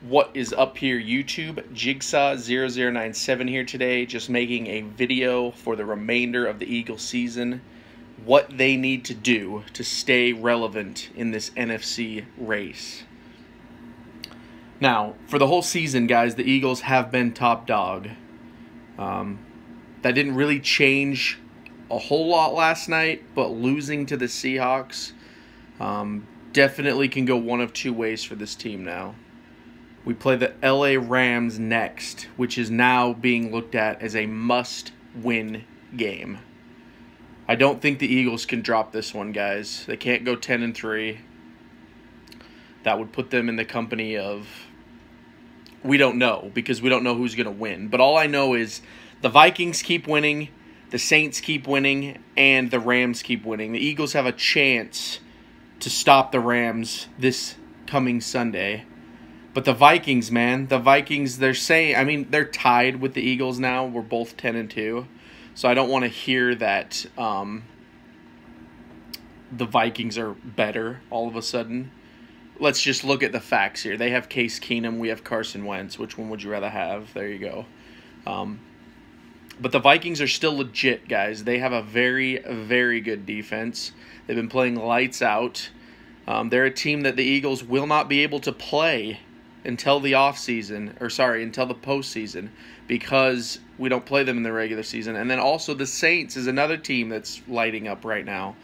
What is up here, YouTube? Jigsaw0097 here today, just making a video for the remainder of the Eagles season. What they need to do to stay relevant in this NFC race. Now, for the whole season, guys, the Eagles have been top dog. That didn't really change a whole lot last night, but losing to the Seahawks definitely can go one of two ways for this team now. We play the LA Rams next, which is now being looked at as a must-win game. I don't think the Eagles can drop this one, guys. They can't go 10-3. That would put them in the company of, we don't know, because we don't know who's going to win. But all I know is the Vikings keep winning, the Saints keep winning, and the Rams keep winning. The Eagles have a chance to stop the Rams this coming Sunday. But the Vikings, man, the Vikings, they're saying, I mean, they're tied with the Eagles now. We're both 10-2. So I don't want to hear that the Vikings are better all of a sudden. Let's just look at the facts here. They have Case Keenum. We have Carson Wentz. Which one would you rather have? There you go. But the Vikings are still legit, guys. They have a very, very good defense. They've been playing lights out. They're a team that the Eagles will not be able to play until the until the postseason, because we don't play them in the regular season. And then also the Saints is another team that's lighting up right now,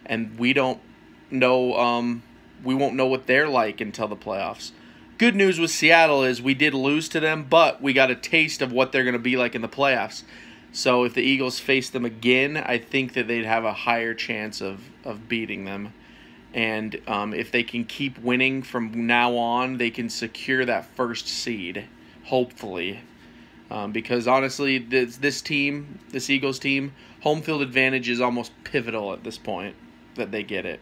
and we don't know. We won't know what they're like until the playoffs. Good news with Seattle is we did lose to them, but we got a taste of what they're going to be like in the playoffs. So if the Eagles face them again, I think that they'd have a higher chance of beating them. And if they can keep winning from now on, they can secure that first seed, hopefully. Because honestly, this Eagles team, home field advantage is almost pivotal at this point that they get it.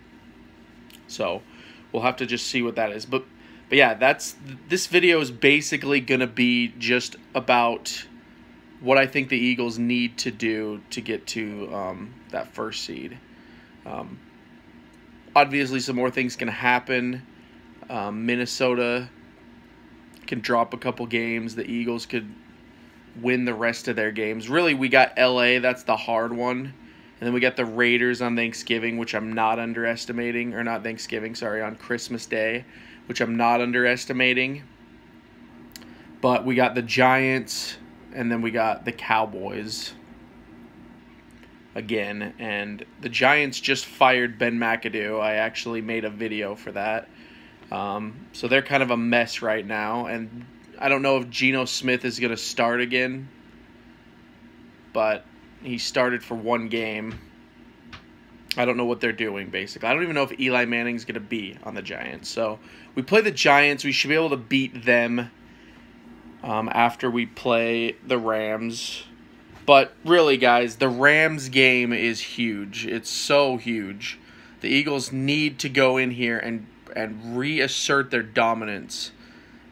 So we'll have to just see what that is. But yeah, this video is basically going to be just about what I think the Eagles need to do to get to that first seed. Obviously, some more things can happen. Minnesota can drop a couple games. The Eagles could win the rest of their games. Really, we got LA. That's the hard one. And then we got the Raiders on Thanksgiving, which I'm not underestimating. Or not Thanksgiving, sorry, on Christmas Day, which I'm not underestimating. But we got the Giants, and then we got the Cowboys again. And the Giants just fired Ben McAdoo. I actually made a video for that. So they're kind of a mess right now. And I don't know if Geno Smith is going to start again, but he started for one game. I don't know what they're doing, basically. I don't even know if Eli Manning's going to be on the Giants. So we play the Giants. We should be able to beat them after we play the Rams. But really, guys, the Rams game is huge. It's so huge. The Eagles need to go in here and reassert their dominance,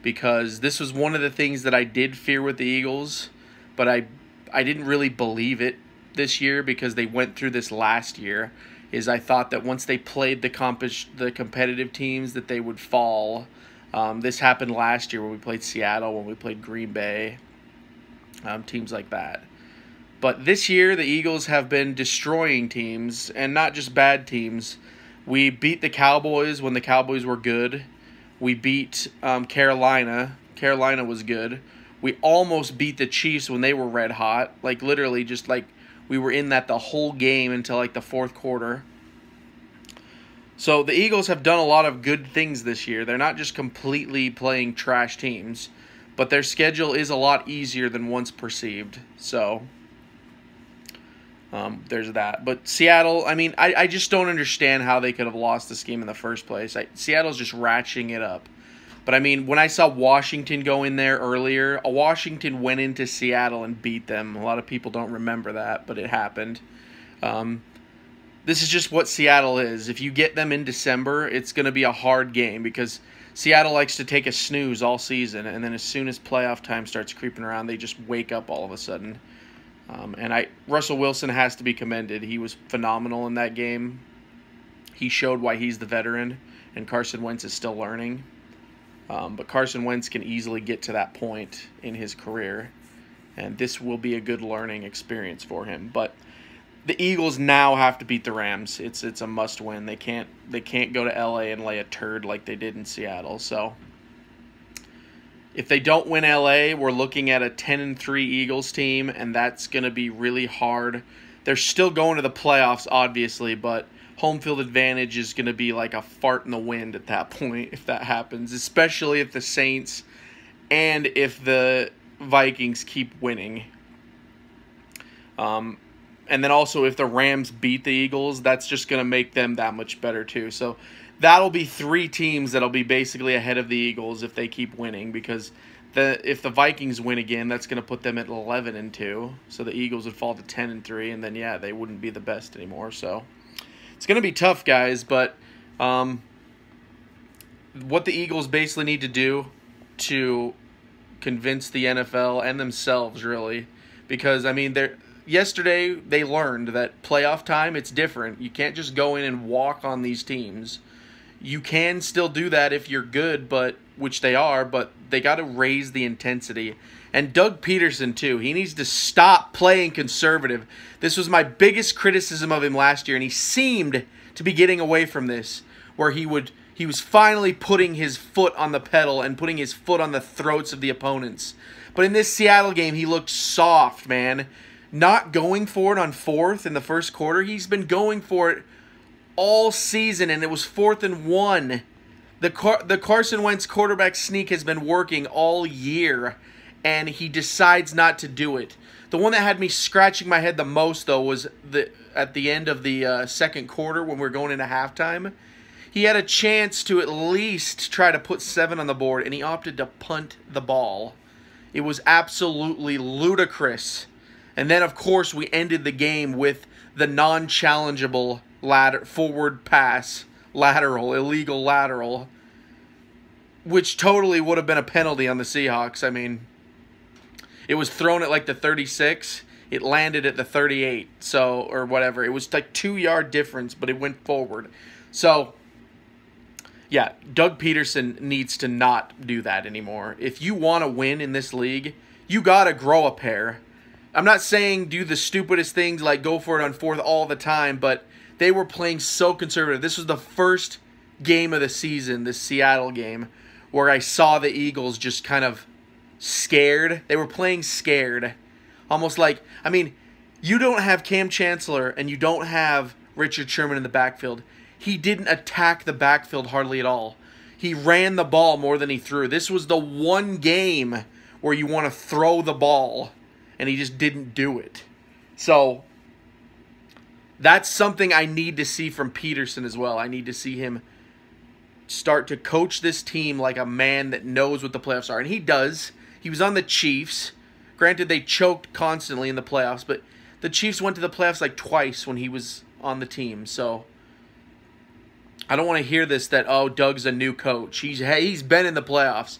because this was one of the things that I did fear with the Eagles, but I didn't really believe it this year because they went through this last year. I thought that once they played the competitive teams that they would fall. This happened last year when we played Seattle, when we played Green Bay, teams like that. But this year, the Eagles have been destroying teams, and not just bad teams. We beat the Cowboys when the Cowboys were good. We beat Carolina. Carolina was good. We almost beat the Chiefs when they were red hot. Like, literally, just like we were in that the whole game until like the fourth quarter. So the Eagles have done a lot of good things this year. They're not just completely playing trash teams, but their schedule is a lot easier than once perceived. So there's that. But Seattle, I mean, I just don't understand how they could have lost this game in the first place. Seattle's just ratcheting it up. But, I mean, when I saw Washington go in there earlier, Washington went into Seattle and beat them. A lot of people don't remember that, but it happened. This is just what Seattle is. If you get them in December, it's going to be a hard game because Seattle likes to take a snooze all season, and then as soon as playoff time starts creeping around, they just wake up all of a sudden. Russell Wilson has to be commended. He was phenomenal in that game. He showed why he's the veteran, and Carson Wentz is still learning. But Carson Wentz can easily get to that point in his career, and this will be a good learning experience for him. But the Eagles now have to beat the Rams. It's a must win. They can't go to LA and lay a turd like they did in Seattle. So if they don't win LA, we're looking at a 10-3 Eagles team, and that's going to be really hard. They're still going to the playoffs, obviously, but home field advantage is going to be like a fart in the wind at that point if that happens, especially if the Saints and if the Vikings keep winning. And then also if the Rams beat the Eagles, that's just going to make them that much better too. So that'll be 3 teams that'll be basically ahead of the Eagles if they keep winning, because if the Vikings win again, that's going to put them at 11-2. So the Eagles would fall to 10-3, and then yeah, they wouldn't be the best anymore. So it's going to be tough, guys, but what the Eagles basically need to do to convince the NFL and themselves, really, because I mean yesterday they learned that playoff time, it's different. You can't just go in and walk on these teams. You can still do that if you're good, which they are, but they got to raise the intensity. And Doug Peterson, too, he needs to stop playing conservative. This was my biggest criticism of him last year, and he seemed to be getting away from this, where he was finally putting his foot on the pedal and putting his foot on the throats of the opponents. But in this Seattle game, he looked soft, man. Not going for it on 4th in the first quarter. He's been going for it all season, and it was 4th and 1. The Carson Wentz quarterback sneak has been working all year, and he decides not to do it. The one that had me scratching my head the most, though, was at the end of the second quarter when we were going into halftime. He had a chance to at least try to put 7 on the board, and he opted to punt the ball. It was absolutely ludicrous. And then, of course, we ended the game with the non-challengeable forward pass, illegal lateral, which totally would have been a penalty on the Seahawks. I mean, it was thrown at like the 36. It landed at the 38, or whatever. It was like 2-yard difference, but it went forward. So, yeah, Doug Peterson needs to not do that anymore. If you want to win in this league, you got to grow a pair. I'm not saying do the stupidest things like go for it on 4th all the time, but they were playing so conservative. This was the first game of the season, this Seattle game, where I saw the Eagles just kind of scared. They were playing scared. Almost like, I mean, you don't have Cam Chancellor and you don't have Richard Sherman in the backfield. He didn't attack the backfield hardly at all. He ran the ball more than he threw. This was the one game where you want to throw the ball, and he just didn't do it. So that's something I need to see from Peterson as well. I need to see him start to coach this team like a man that knows what the playoffs are. And he does. He was on the Chiefs. Granted, they choked constantly in the playoffs, but the Chiefs went to the playoffs like twice when he was on the team. So I don't want to hear this that, oh, Doug's a new coach. He's been in the playoffs.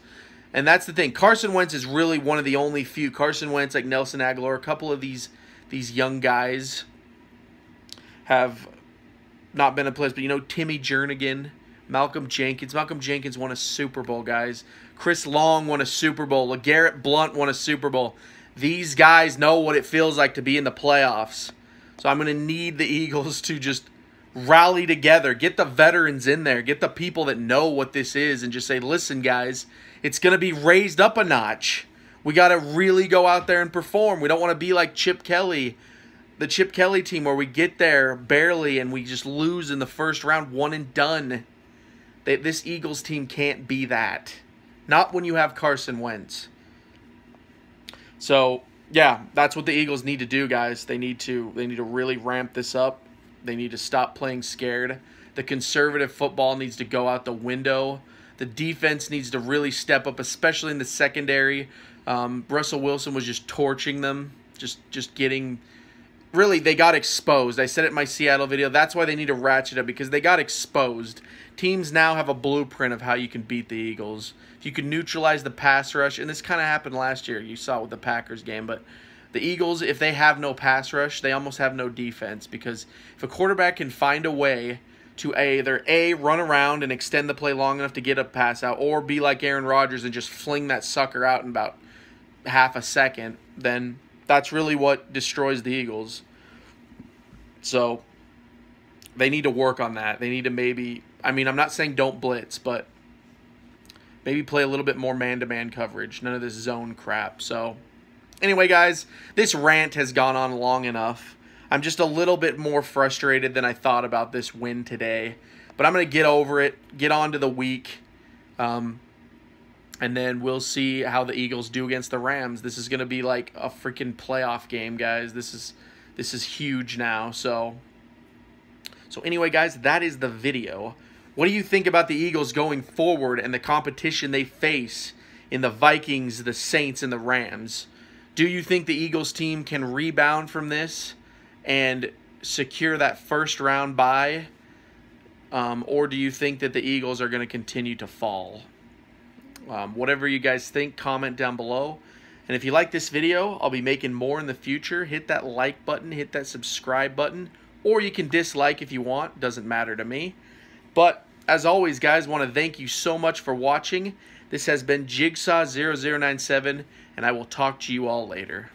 And that's the thing. Carson Wentz is really one of the only few. Carson Wentz, like Nelson Aguilar, a couple of these young guys have not been in place. But, Timmy Jernigan, Malcolm Jenkins. Malcolm Jenkins won a Super Bowl, guys. Chris Long won a Super Bowl. LeGarrette Blount won a Super Bowl. These guys know what it feels like to be in the playoffs. So I'm going to need the Eagles to just rally together. Get the veterans in there. Get the people that know what this is and just say, listen, guys, it's going to be raised up a notch. We got to really go out there and perform. We don't want to be like Chip Kelly, the Chip Kelly team, where we get there barely and we just lose in the first round, one and done. This Eagles team can't be that. Not when you have Carson Wentz. So, yeah, that's what the Eagles need to do, guys. They need to really ramp this up. They need to stop playing scared. The conservative football needs to go out the window. The defense needs to really step up, especially in the secondary. Russell Wilson was just torching them, just getting... Really, they got exposed. I said it in my Seattle video. That's why they need to ratchet up, because they got exposed. Teams now have a blueprint of how you can beat the Eagles. If you can neutralize the pass rush, and this kind of happened last year. You saw it with the Packers game, but the Eagles, if they have no pass rush, they almost have no defense, because if a quarterback can find a way to either A, run around and extend the play long enough to get a pass out, or be like Aaron Rodgers and just fling that sucker out in about half a second, then that's really what destroys the Eagles. So they need to work on that. They need to maybe, I mean, I'm not saying don't blitz, but maybe play a little bit more man-to-man coverage. None of this zone crap. So anyway, guys, this rant has gone on long enough. I'm just a little bit more frustrated than I thought about this win today. But I'm going to get over it, get on to the week, and then we'll see how the Eagles do against the Rams. This is going to be like a freaking playoff game, guys. This is huge now. So anyway, guys, that is the video. What do you think about the Eagles going forward and the competition they face in the Vikings, the Saints, and the Rams? Do you think the Eagles team can rebound from this and secure that first-round bye? Or do you think that the Eagles are going to continue to fall? Whatever you guys think, comment down below. And if you like this video, I'll be making more in the future. Hit that like button, hit that subscribe button, or you can dislike if you want. Doesn't matter to me. But as always, guys, want to thank you so much for watching. This has been Jigsaw0097, and I will talk to you all later.